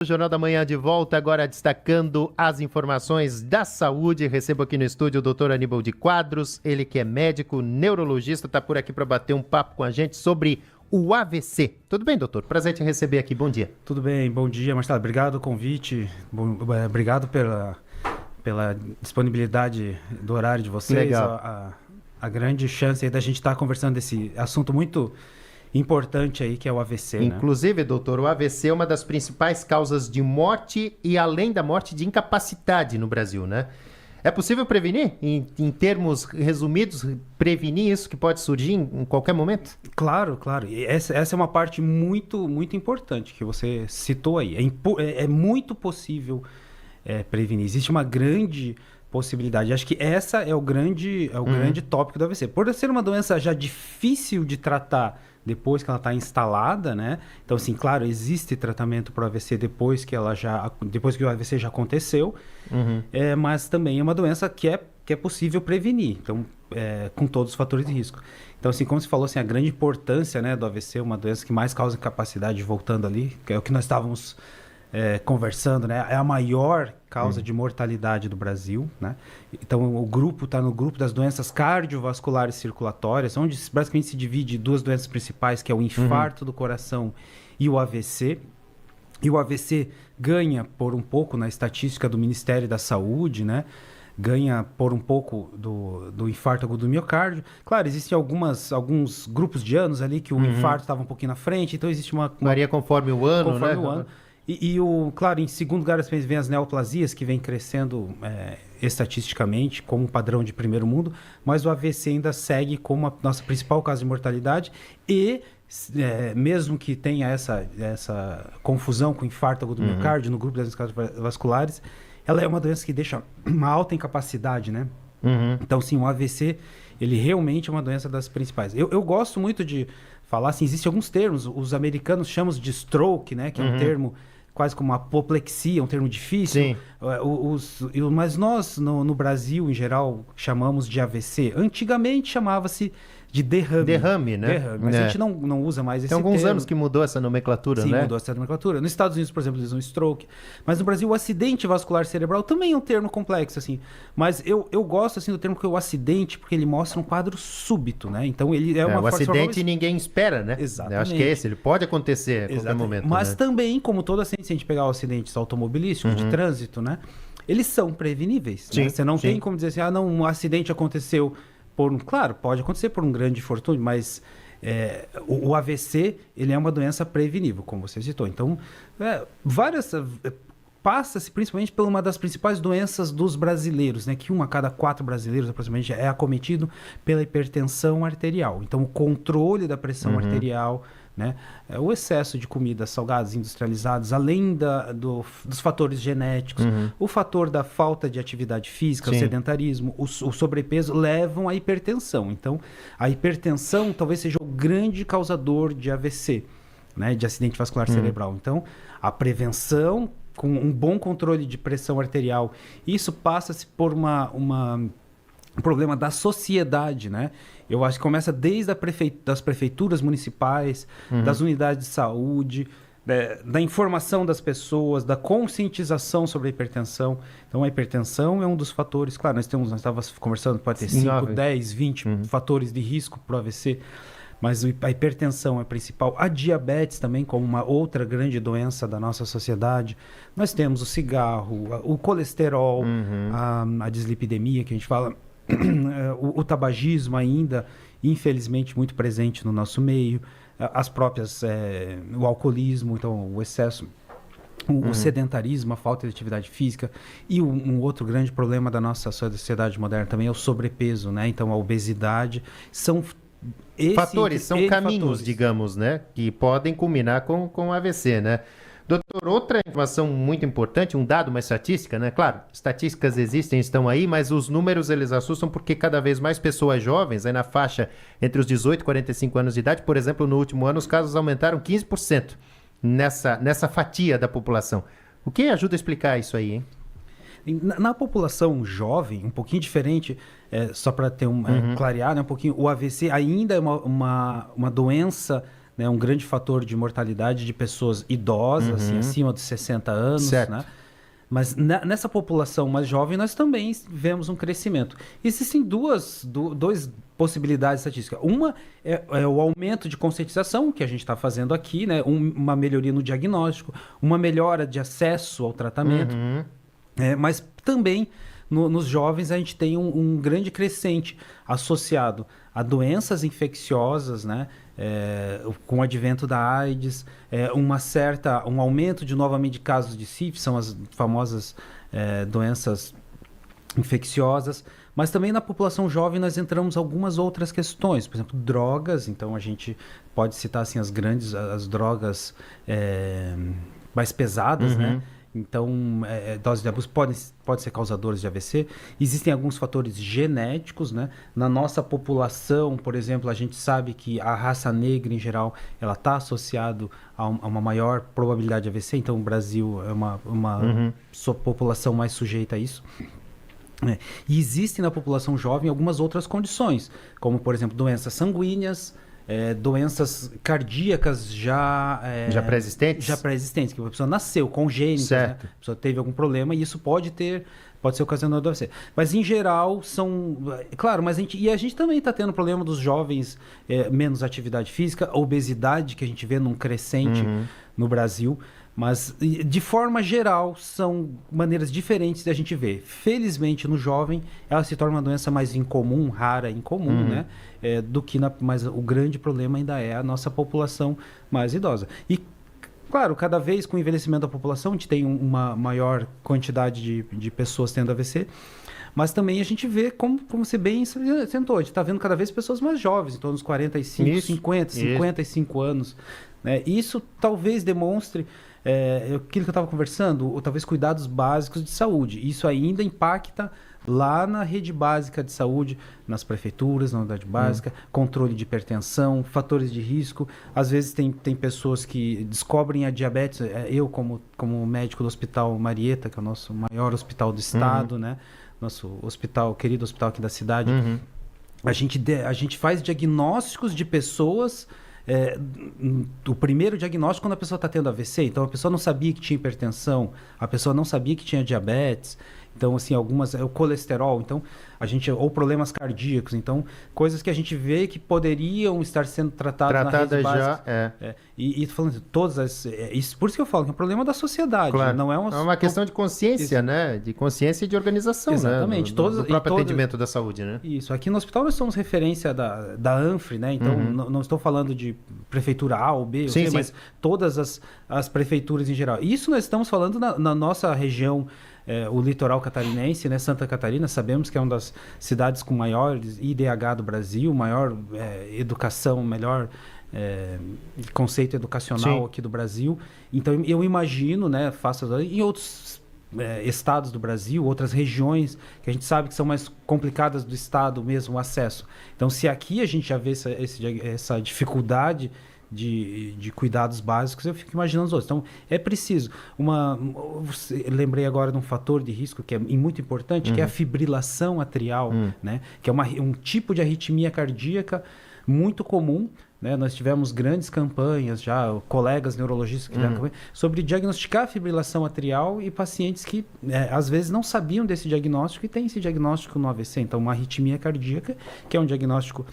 O Jornal da Manhã de volta, agora destacando as informações da saúde. Recebo aqui no estúdio o Dr. Aníbal de Quadros, ele que é médico, neurologista, está por aqui para bater um papo com a gente sobre o AVC. Tudo bem, doutor? Prazer te receber aqui, bom dia. Tudo bem, bom dia, Marcelo. Obrigado pelo convite, obrigado pela disponibilidade do horário de vocês. Legal. A grande chance aí da gente estar conversando desse assunto muito importante aí, que é o AVC, Inclusive, doutor, o AVC é uma das principais causas de morte e, além da morte, de incapacidade no Brasil, né? É possível prevenir? Em termos resumidos, prevenir isso que pode surgir em qualquer momento? Claro, claro. E essa é uma parte muito, muito importante que você citou aí. É muito possível prevenir. Existe uma grande possibilidade. Acho que essa é o grande tópico do AVC. Por ser uma doença já difícil de tratar depois que ela está instalada, né? Então, assim, claro, existe tratamento para o AVC depois que o AVC já aconteceu, mas também é uma doença que é possível prevenir, então, com todos os fatores de risco. Então, assim, como você falou, assim, a grande importância, né, do AVC, uma doença que mais causa incapacidade, voltando ali, que é o que nós estávamos conversando, né? É a maior causa de mortalidade do Brasil, né? Então, o grupo está no grupo das doenças cardiovasculares circulatórias, onde basicamente se divide duas doenças principais, que é o infarto do coração e o AVC. E o AVC ganha por um pouco na estatística do Ministério da Saúde, né? Ganha por um pouco do infarto agudo do miocárdio. Claro, existem alguns grupos de anos ali que o infarto estava um pouquinho na frente, então existe uma... Varia conforme o ano, conforme né? o ano. Claro, em segundo lugar, vem as neoplasias, que vem crescendo estatisticamente como padrão de primeiro mundo, mas o AVC ainda segue como a nossa principal causa de mortalidade e, mesmo que tenha essa confusão com infarto agudo do miocárdio no grupo das doenças cardiovasculares, ela é uma doença que deixa uma alta incapacidade, né? Então, sim, o AVC, ele realmente é uma doença das principais. Eu gosto muito de falar, assim, existem alguns termos, os americanos chamam de stroke, né? Que é um termo quase como apoplexia, um termo difícil. Sim. Mas nós, no Brasil, em geral, chamamos de AVC. Antigamente chamava-se de derrame. Derrame, né? Mas a gente não usa mais esse termo. Tem alguns anos que mudou essa nomenclatura, Sim, né? mudou essa nomenclatura. Nos Estados Unidos, por exemplo, eles usam stroke. Mas no Brasil, o acidente vascular cerebral também é um termo complexo, assim. Mas eu gosto, assim, do termo que é o acidente, porque ele mostra um quadro súbito, né? Então, ele é uma o acidente ninguém espera, né? Exatamente. Eu acho que é esse, ele pode acontecer a qualquer momento. Mas né? também, como todo acidente, se a gente pegar os acidentes automobilísticos, de trânsito, né? Eles são preveníveis. Sim, né? Você não sim. tem como dizer assim, um acidente aconteceu claro, pode acontecer por um grande infortúnio, mas o AVC, ele é uma doença prevenível, como você citou. Então, passa-se principalmente por uma das principais doenças dos brasileiros, né? Que 1 a cada 4 brasileiros, aproximadamente, é acometido pela hipertensão arterial. Então, o controle da pressão arterial, né? O excesso de comidas salgadas, industrializadas, além dos fatores genéticos, o fator da falta de atividade física, o sedentarismo, o sobrepeso, levam à hipertensão. Então, a hipertensão talvez seja o grande causador de AVC, né? De acidente vascular cerebral. Então, a prevenção com um bom controle de pressão arterial, isso passa-se por um problema da sociedade, né? Eu acho que começa desde das prefeituras municipais, das unidades de saúde, da informação das pessoas, da conscientização sobre a hipertensão. Então, a hipertensão é um dos fatores. Claro, nós estávamos conversando, pode ter 5, 10, 20 fatores de risco para o AVC, mas a hipertensão é a principal. A diabetes também, como uma outra grande doença da nossa sociedade. Nós temos o cigarro, o colesterol, a dislipidemia, que a gente fala, o tabagismo ainda, infelizmente, muito presente no nosso meio, as próprias, o alcoolismo, então o excesso, o sedentarismo, a falta de atividade física, e um outro grande problema da nossa sociedade moderna também é o sobrepeso, né? Então a obesidade são são caminhos, digamos, né? Que podem culminar com AVC, né? Doutor, outra informação muito importante, um dado, uma estatística, né? Claro, estatísticas existem, estão aí, mas os números eles assustam porque cada vez mais pessoas jovens, aí na faixa entre os 18 e 45 anos de idade, por exemplo, no último ano os casos aumentaram 15% nessa fatia da população. O que ajuda a explicar isso aí, hein? Na população jovem, um pouquinho diferente, só para ter clarear, né, um pouquinho, o AVC ainda é uma doença né, um grande fator de mortalidade de pessoas idosas, assim, acima dos 60 anos, certo. né? Mas nessa população mais jovem, nós também vemos um crescimento. Existem duas possibilidades estatísticas. Uma é o aumento de conscientização, que a gente está fazendo aqui, né? Uma melhoria no diagnóstico, uma melhora de acesso ao tratamento. Mas também, nos jovens, a gente tem um grande crescente associado a doenças infecciosas, né? Com o advento da AIDS, um aumento novamente de casos de sífilis, são as famosas doenças infecciosas, mas também na população jovem nós entramos algumas outras questões, por exemplo, drogas. Então a gente pode citar assim as drogas mais pesadas, né? Então, doses de abuso podem ser causadores de AVC. Existem alguns fatores genéticos, né? Na nossa população, por exemplo, a gente sabe que a raça negra, em geral, ela está associada a uma maior probabilidade de AVC. Então, o Brasil é uma população mais sujeita a isso. E existem na população jovem algumas outras condições, como, por exemplo, doenças sanguíneas, doenças cardíacas já pré-existentes, que a pessoa nasceu congênitas, né? A pessoa teve algum problema e isso pode ser ocasionado do AVC. Mas em geral claro, mas a gente também está tendo problema dos jovens, menos atividade física, obesidade, que a gente vê num crescente no Brasil. Mas, de forma geral, são maneiras diferentes de a gente ver. Felizmente, no jovem, ela se torna uma doença mais incomum, rara, incomum, né? Do que mas o grande problema ainda é a nossa população mais idosa. E, claro, cada vez com o envelhecimento da população, a gente tem uma maior quantidade de pessoas tendo AVC. Mas também a gente vê, como você bem sentou, a gente está vendo cada vez pessoas mais jovens, em torno dos 45, 50, 55 anos. Né? Isso talvez demonstre aquilo que eu estava conversando, ou talvez cuidados básicos de saúde. Isso ainda impacta lá na rede básica de saúde, nas prefeituras, na unidade básica, controle de hipertensão, fatores de risco. Às vezes tem pessoas que descobrem a diabetes. Eu, como médico do Hospital Marieta, que é o nosso maior hospital do estado, né? Nosso querido hospital aqui da cidade, a gente faz diagnósticos de pessoas. O primeiro diagnóstico quando a pessoa está tendo AVC, então a pessoa não sabia que tinha hipertensão, a pessoa não sabia que tinha diabetes, então assim, o colesterol, então ou problemas cardíacos, então coisas que a gente vê que poderiam estar sendo tratadas na rede básica. E falando todas isso, por isso que eu falo que é um problema da sociedade, claro. Não é uma questão de consciência, né? De consciência e de organização, exatamente, né? Do próprio atendimento da saúde, né? Isso, aqui no hospital nós somos referência da ANFRE, né? Então não estou falando de prefeitura A ou B, sim. Mas todas as prefeituras em geral. Isso nós estamos falando na nossa região, o litoral catarinense, né? Santa Catarina, sabemos que é uma das cidades com maior IDH do Brasil, maior educação, melhor conceito educacional aqui do Brasil. Então eu imagino, né? Em outros estados do Brasil, outras regiões que a gente sabe que são mais complicadas do estado mesmo, o acesso. Então, se aqui a gente já vê essa dificuldade de cuidados básicos, eu fico imaginando os outros. Então, é preciso. Lembrei agora de um fator de risco que é muito importante, que é a fibrilação atrial, né? Que é um tipo de arritmia cardíaca muito comum. Né? Nós tivemos grandes campanhas já, colegas neurologistas que fizeram campanha sobre diagnosticar a fibrilação atrial e pacientes que às vezes não sabiam desse diagnóstico e têm esse diagnóstico no AVC. Então, uma arritmia cardíaca, que é um diagnóstico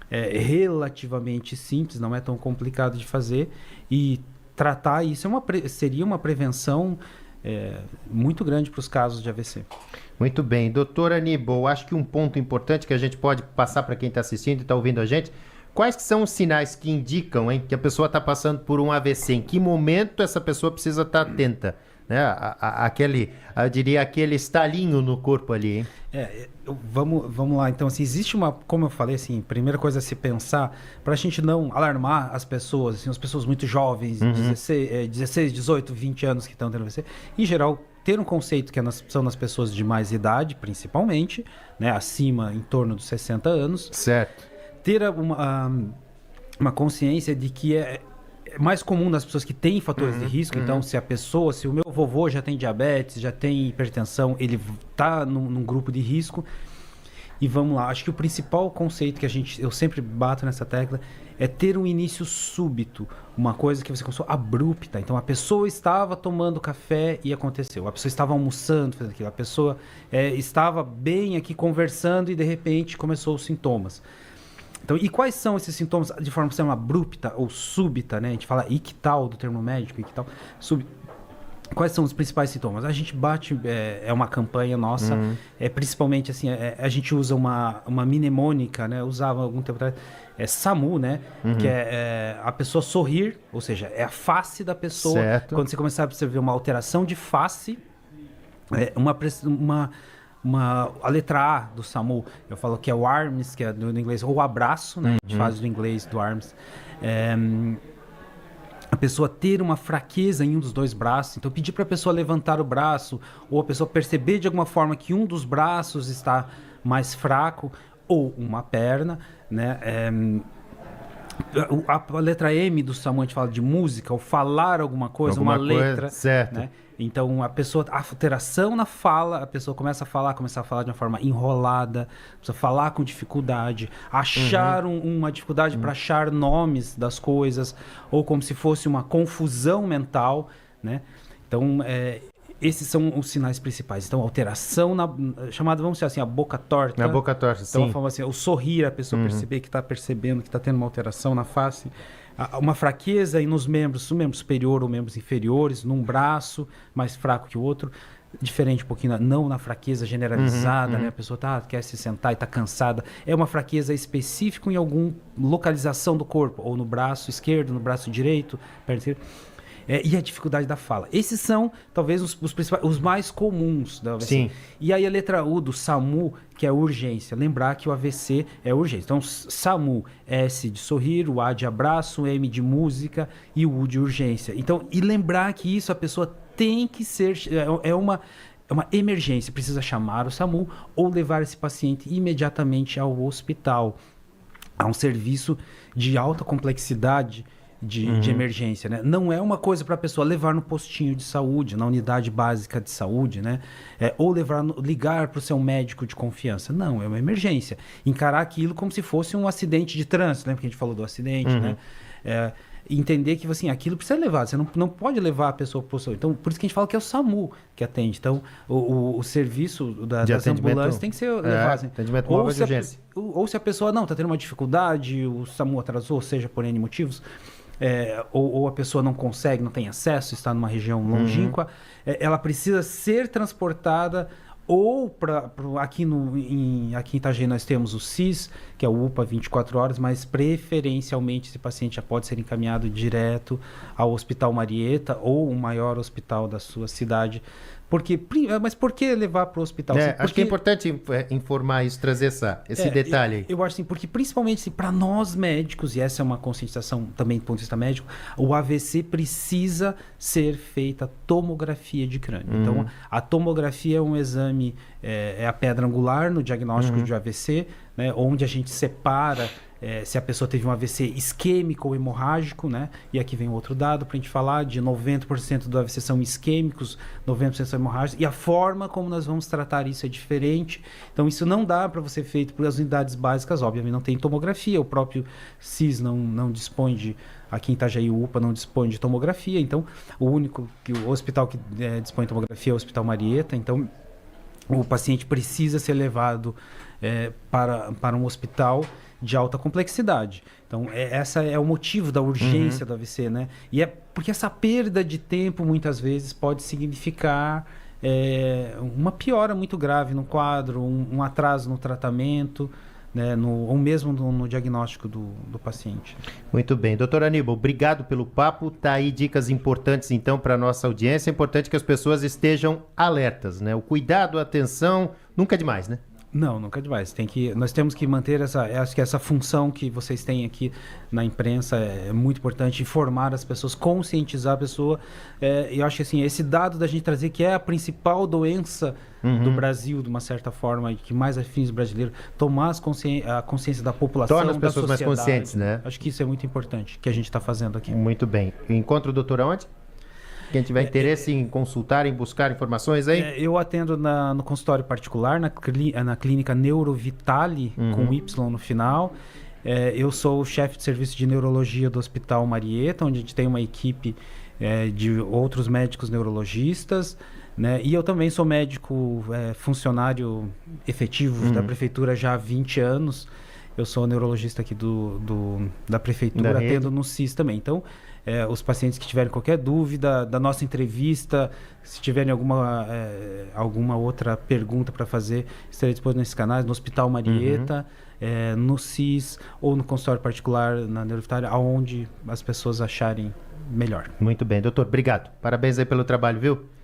relativamente simples, não é tão complicado de fazer, e tratar isso seria uma prevenção muito grande para os casos de AVC. Muito bem. Doutor Aníbal, acho que um ponto importante que a gente pode passar para quem está assistindo e está ouvindo a gente: quais que são os sinais que indicam, que a pessoa está passando por um AVC? Em que momento essa pessoa precisa estar atenta? Né? Eu diria aquele estalinho no corpo ali, hein? Vamos lá. Então, assim, existe como eu falei, assim, primeira coisa a se pensar, para a gente não alarmar as pessoas, assim, as pessoas muito jovens, 16, 18, 20 anos que estão tendo AVC, em geral, ter um conceito que são nas pessoas de mais idade, principalmente, né, acima, em torno dos 60 anos. Certo. Ter uma consciência de que é mais comum nas pessoas que têm fatores de risco. Então, se o meu vovô já tem diabetes, já tem hipertensão, ele está num grupo de risco. E vamos lá, acho que o principal conceito que eu sempre bato nessa tecla é ter um início súbito, uma coisa que você começou abrupta. Então a pessoa estava tomando café e aconteceu, a pessoa estava almoçando, fazendo aquilo, a pessoa estava bem aqui conversando e de repente começou os sintomas. Então, e quais são esses sintomas de forma abrupta ou súbita, né? A gente fala ictal do termo médico, ictal, súbito. Quais são os principais sintomas? A gente bate, é uma campanha nossa, principalmente assim, a gente usa uma mnemônica, né? Usava algum tempo atrás, SAMU, né? Que é a pessoa sorrir, ou seja, é a face da pessoa. Certo. Quando você começar a perceber uma alteração de face, a letra A do SAMU, eu falo que é o ARMS, que é do inglês, ou o abraço, né? A gente faz do inglês do ARMS. A pessoa ter uma fraqueza em um dos dois braços, então pedir para a pessoa levantar o braço, ou a pessoa perceber de alguma forma que um dos braços está mais fraco, ou uma perna, né? A letra M do SAMU, a gente fala de música, ou falar alguma coisa, uma letra. Certo. Né? Então, a alteração na fala, a pessoa começa a falar de uma forma enrolada, precisa falar com dificuldade, achar uma dificuldade para achar nomes das coisas, ou como se fosse uma confusão mental, né? Então, esses são os sinais principais. Então, alteração chamada, vamos dizer assim, a boca torta. A boca torta, então, sim. Então, assim, o sorrir, a pessoa perceber que está percebendo, que está tendo uma alteração na face. Uma fraqueza nos membros, no membro superior ou membros inferiores, num braço mais fraco que o outro. Diferente um pouquinho, não na fraqueza generalizada, né? A pessoa quer se sentar e está cansada. É uma fraqueza específica em alguma localização do corpo, ou no braço esquerdo, no braço direito, perna esquerda. E a dificuldade da fala. Esses são, talvez, os principais, os mais comuns da AVC. Sim. E aí a letra U do SAMU, que é urgência. Lembrar que o AVC é urgência. Então, SAMU, S de sorrir, o A de abraço, M de música e o U de urgência. Então, e lembrar que isso a pessoa tem que ser... É uma emergência. Precisa chamar o SAMU ou levar esse paciente imediatamente ao hospital. Há um serviço de alta complexidade de emergência, né? Não é uma coisa para a pessoa levar no postinho de saúde, na unidade básica de saúde, né? Ou ligar para o seu médico de confiança. Não, é uma emergência. Encarar aquilo como se fosse um acidente de trânsito, lembra que a gente falou do acidente, né? Entender que assim, aquilo precisa levar, você não pode levar a pessoa para o postinho. Então, por isso que a gente fala que é o SAMU que atende. Então, o serviço das ambulâncias tem que ser levado. Assim. Atendimento móvel de urgência. Ou se a pessoa está tendo uma dificuldade, o SAMU atrasou, seja por N motivos, ou a pessoa não consegue, não tem acesso, está numa região longínqua, ela precisa ser transportada ou aqui em Itajaí nós temos o CIS, que é o UPA 24 horas, mas preferencialmente esse paciente já pode ser encaminhado direto ao Hospital Marieta ou o maior hospital da sua cidade. Mas por que levar para o hospital? Acho que é importante informar isso, trazer esse detalhe aí. Eu acho assim, porque principalmente assim, para nós médicos, e essa é uma conscientização também do ponto de vista médico, o AVC precisa ser feita tomografia de crânio. Então, a tomografia é um exame, é a pedra angular no diagnóstico de AVC, né, onde a gente separa se a pessoa teve um AVC isquêmico ou hemorrágico, né? E aqui vem outro dado para a gente falar, de 90% do AVC são isquêmicos, 90% são hemorrágicos, e a forma como nós vamos tratar isso é diferente. Então, isso não dá para ser feito pelas unidades básicas, obviamente não tem tomografia, o próprio CIS não dispõe aqui em Itajaí, o UPA não dispõe de tomografia, então o hospital que dispõe de tomografia é o Hospital Marieta, então o paciente precisa ser levado para um hospital de alta complexidade. Então, essa é o motivo da urgência do AVC, né? E é porque essa perda de tempo, muitas vezes, pode significar uma piora muito grave no quadro, um atraso no tratamento, né? Ou mesmo no diagnóstico do paciente. Muito bem. Doutor Aníbal, obrigado pelo papo. Tá aí dicas importantes, então, para a nossa audiência. É importante que as pessoas estejam alertas, né? O cuidado, a atenção, nunca é demais, né? Não, nunca é demais. Nós temos que manter acho que essa função que vocês têm aqui na imprensa é muito importante, informar as pessoas, conscientizar a pessoa. Eu acho que assim, esse dado da gente trazer que é a principal doença do Brasil, de uma certa forma, que mais afins o brasileiro, tomar a consciência da população, torna as pessoas mais conscientes, né? Acho que isso é muito importante, que a gente está fazendo aqui. Muito bem. Encontra o doutor onde? Quem tiver interesse em consultar, em buscar informações aí? Eu atendo no consultório particular, na clínica Neurovitale, com Y no final. Eu sou o chefe de serviço de neurologia do Hospital Marieta, onde a gente tem uma equipe de outros médicos neurologistas, né? E eu também sou médico funcionário efetivo da prefeitura já há 20 anos. Eu sou neurologista aqui da prefeitura, atendo no CIS também. Então, os pacientes que tiverem qualquer dúvida da nossa entrevista, se tiverem alguma outra pergunta para fazer, estarei disposto nesses canais, no Hospital Marieta, no CIS ou no consultório particular na Neurovitale, aonde as pessoas acharem melhor. Muito bem, doutor. Obrigado. Parabéns aí pelo trabalho, viu?